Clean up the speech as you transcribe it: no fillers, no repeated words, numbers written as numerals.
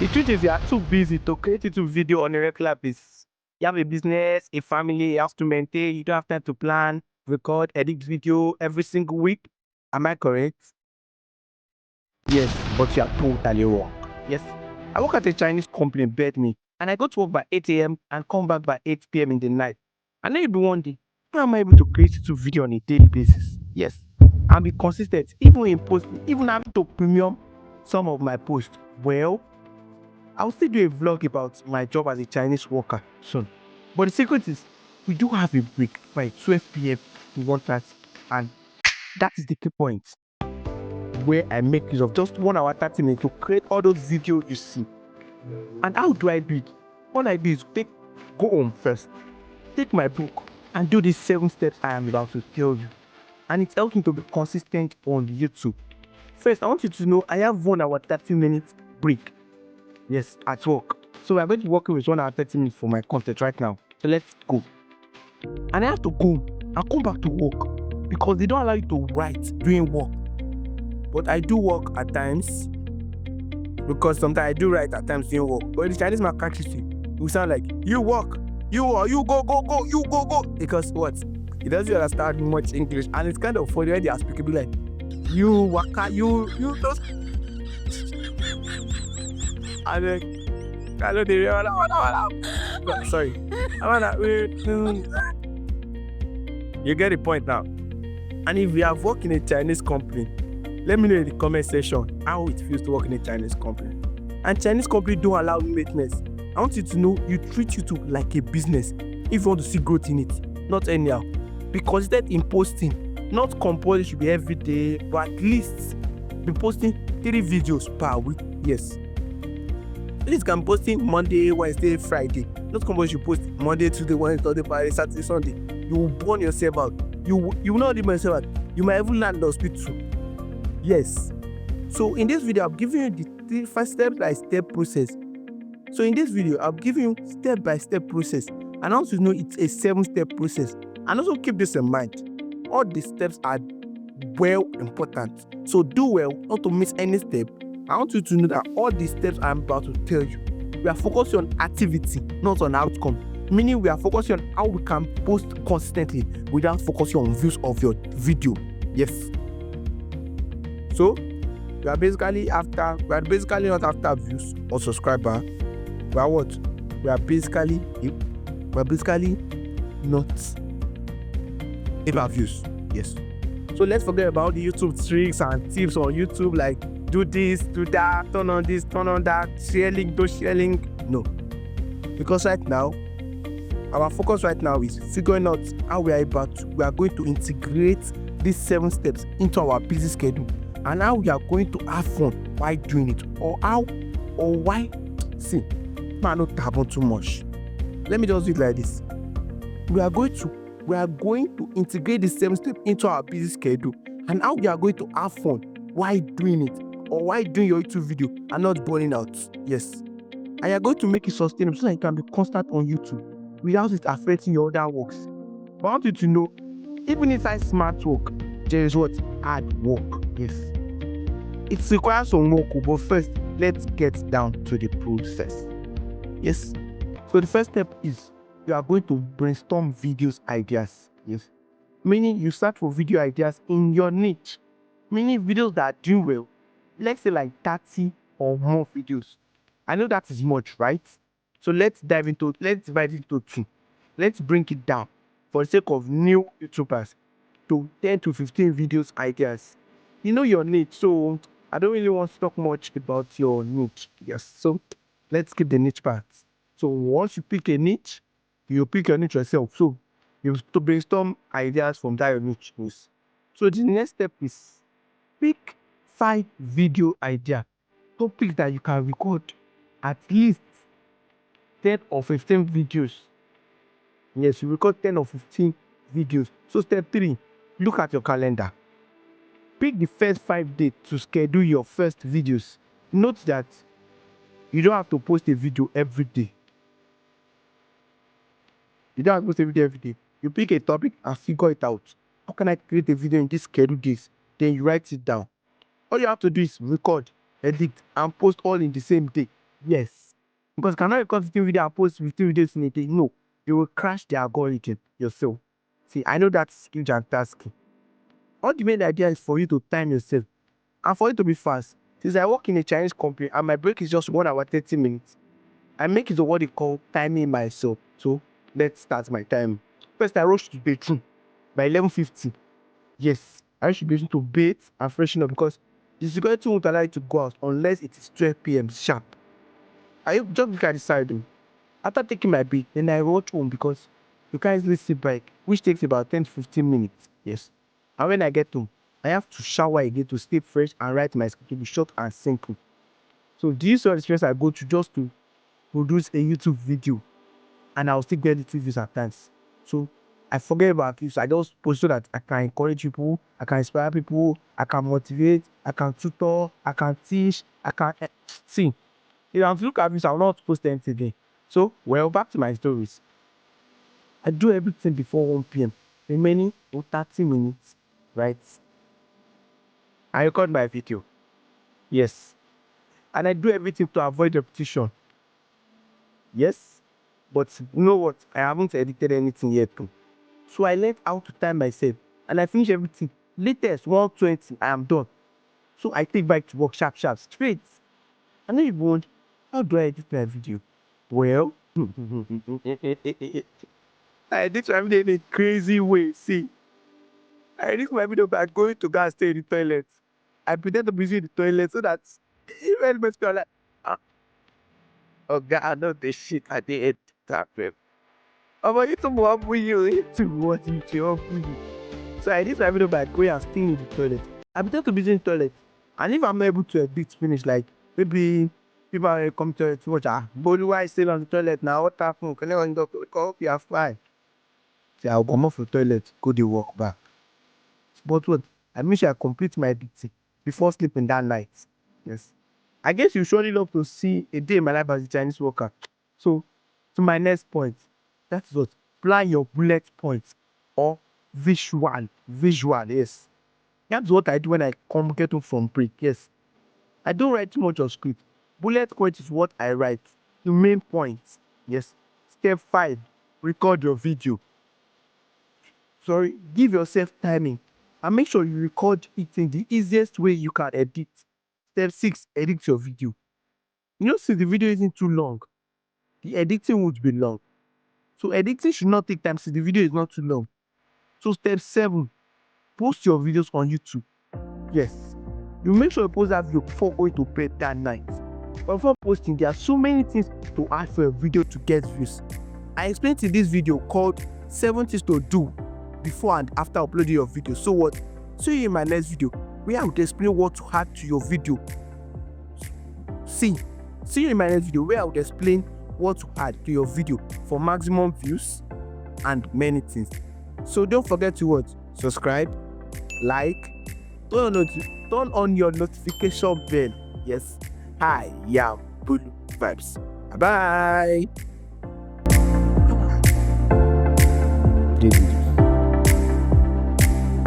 The truth is, you are too busy to create YouTube video on a regular basis. You have a business, a family, you have to maintain. You don't have time to plan, record, edit video every single week. Am I correct? Yes, but you are totally wrong. Yes, I work at a Chinese company in Bedme, and I go to work by 8 a.m. and come back by 8 p.m. in the night. And then you'll be wondering, how am I able to create YouTube video on a daily basis? Yes, and be consistent, even in posting, even having to premium some of my posts. Well, I'll still do a vlog about my job as a Chinese worker soon. But the secret is, we do have a break by 12 p.m. to 1:30, and that is the key point where I make use of just 1 hour 30 minutes to create all those videos you see. And how do I do it? All I do is go home first, take my book, and do these 7 steps I am about to tell you. And it helps me to be consistent on YouTube. First, I want you to know I have 1 hour 30 minutes break. Yes, at work. So we're going to be working with 1 hour 30 minutes for my content right now. So let's go. And I have to go and come back to work because they don't allow you to write during work. But I do work at times because sometimes I do write at times during work. But the Chinese man catches you. You sound like, you work, you go, you go. Because what? He doesn't understand much English. And it's kind of funny when they are speaking like, you waka, you those. And then, I know they sorry. You get the point now. And if you have worked in a Chinese company, let me know in the comment section how it feels to work in a Chinese company. And Chinese company don't allow maintenance. I want you to know you treat YouTube like a business if you want to see growth in it, not anyhow. Be consistent in posting. Not compulsory should be every day, but at least be posting 3 videos per week. Yes. At least can posting Monday, Wednesday, Friday. Not compulsory you post Monday, Tuesday, Wednesday, Thursday, Friday, Saturday, Sunday. You will burn yourself out. You will not even yourself out. You might even land the hospital. Yes. So in this video, I'm giving you the first step-by-step process. So in this video, I'm giving you step-by-step process. And also know it's a 7-step process. And also keep this in mind. All the steps are well important. So do well not to miss any step. I want you to know that all the steps I'm about to tell you, we are focusing on activity, not on outcome. Meaning we are focusing on how we can post consistently without focusing on views of your video. Yes. So we are basically not after views or subscriber. We are what? We are basically not about views. Yes. So let's forget about the YouTube tricks and tips on YouTube, like do this, do that, turn on this, turn on that, share link, don't share link. No. Because right now, our focus right now is figuring out how we are going to integrate these 7 steps into our busy schedule and how we are going to have fun while doing it, man, not happen too much. Let me just do it like this. We are going to integrate the 7 steps into our busy schedule and how we are going to have fun while doing it or while doing your YouTube video and not burning out. Yes. And you're going to make it sustainable so that you can be constant on YouTube without it affecting your other works. But I want you to know, even inside smart work, there is what? Hard work. Yes. It requires some work, but first, let's get down to the process. Yes. So the first step is you are going to brainstorm videos ideas. Yes. Meaning you search for video ideas in your niche. Meaning videos that are doing well. Let's say like 30 or more videos. I know that is much, right? So let's divide it into 2. Let's bring it down for the sake of new YouTubers to 10 to 15 videos ideas. You know your niche, so I don't really want to talk much about your niche. Yes, so let's keep the niche part. So once you pick a niche, you pick your niche yourself. So you have to brainstorm ideas from that your niche. So the next step is pick 5 video idea topics that you can record at least 10 or 15 videos. Yes, you record 10 or 15 videos. So step 3, look at your calendar. Pick the first 5 days to schedule your first videos. Note that you don't have to post a video every day. You pick a topic and figure it out. How can I create a video in this scheduled days? Then you write it down. All you have to do is record, edit, and post all in the same day. Yes. Because you cannot record 15 video and post 15 videos in a day. No. You will crash the algorithm yourself. See, I know that's huge and tasky. All the main idea is for you to time yourself and for it to be fast. Since I work in a Chinese company and my break is just 1 hour 30 minutes, I make it what they call timing myself. So let's start my time. First, I rush to the bedroom by 11:50. Yes, I should be able to bathe and freshen up because the security won't allow you to go out unless it is 12 p.m. sharp. I just look at the side though. After taking my bath, then I rush home because you can't easily sit back, which takes about 10 to 15 minutes. Yes. And when I get home, I have to shower again to stay fresh and write my script to be short and simple. So do you see all the stress I go through just to produce a YouTube video and I'll still get the views at times? So I forget about views. I just post so that I can encourage people, I can inspire people, I can motivate, I can tutor, I can teach, I can see. If I'm to look at views, I will not post anything again. So, well, back to my stories. I do everything before 1 p.m. remaining 30 minutes, right? I record my video. Yes. And I do everything to avoid repetition. Yes. But you know what? I haven't edited anything yet too. So I learned how to time myself and I finish everything. Latest 1:20, I am done. So I take back to work sharp, straight. I know you won't. How do I edit my video? Well, I edit my video in a crazy way. See, I edit my video by going to go and stay in the toilet. I pretend to be using the toilet so that even anybody feel like, ah, oh God, I know this shit. I did edit that, babe. Oh, but you told me what you to what you to you. So I did my video by going and staying in the toilet. I pretend to be using the toilet. And if I'm not able to edit finish, like maybe people are come to watch, but why I still on the toilet now? What happened? Can I go? Hope you are fine. So I'll come off the toilet, go to walk back. But what? I make sure I complete my editing before sleeping that night. Yes. I guess you surely love to see a day in my life as a Chinese worker. So, to my next point, that is what? Plan your bullet points or visual. Visual, yes. That's what I do when I come get home from break. Yes. I don't write too much of script. Bullet point is what I write. The main points. Yes. Step 5. Record your video. Sorry, give yourself timing and make sure you record it in the easiest way you can edit. Step 6, edit your video. You know, since the video isn't too long, the editing would be long. So editing should not take time since the video is not too long. So step 7, post your videos on YouTube. Yes, you make sure you post that video before going to bed that night. But before posting, there are so many things to add for a video to get views. I explained in this video called 7 things to do before and after uploading your video. So what? See you in my next video where I will explain what to add to your video. See you in my next video where I will explain what to add to your video for maximum views and many things. So don't forget to what? Subscribe, like, turn on your notification bell. Yes, I am Bulu Vibes. Bye bye.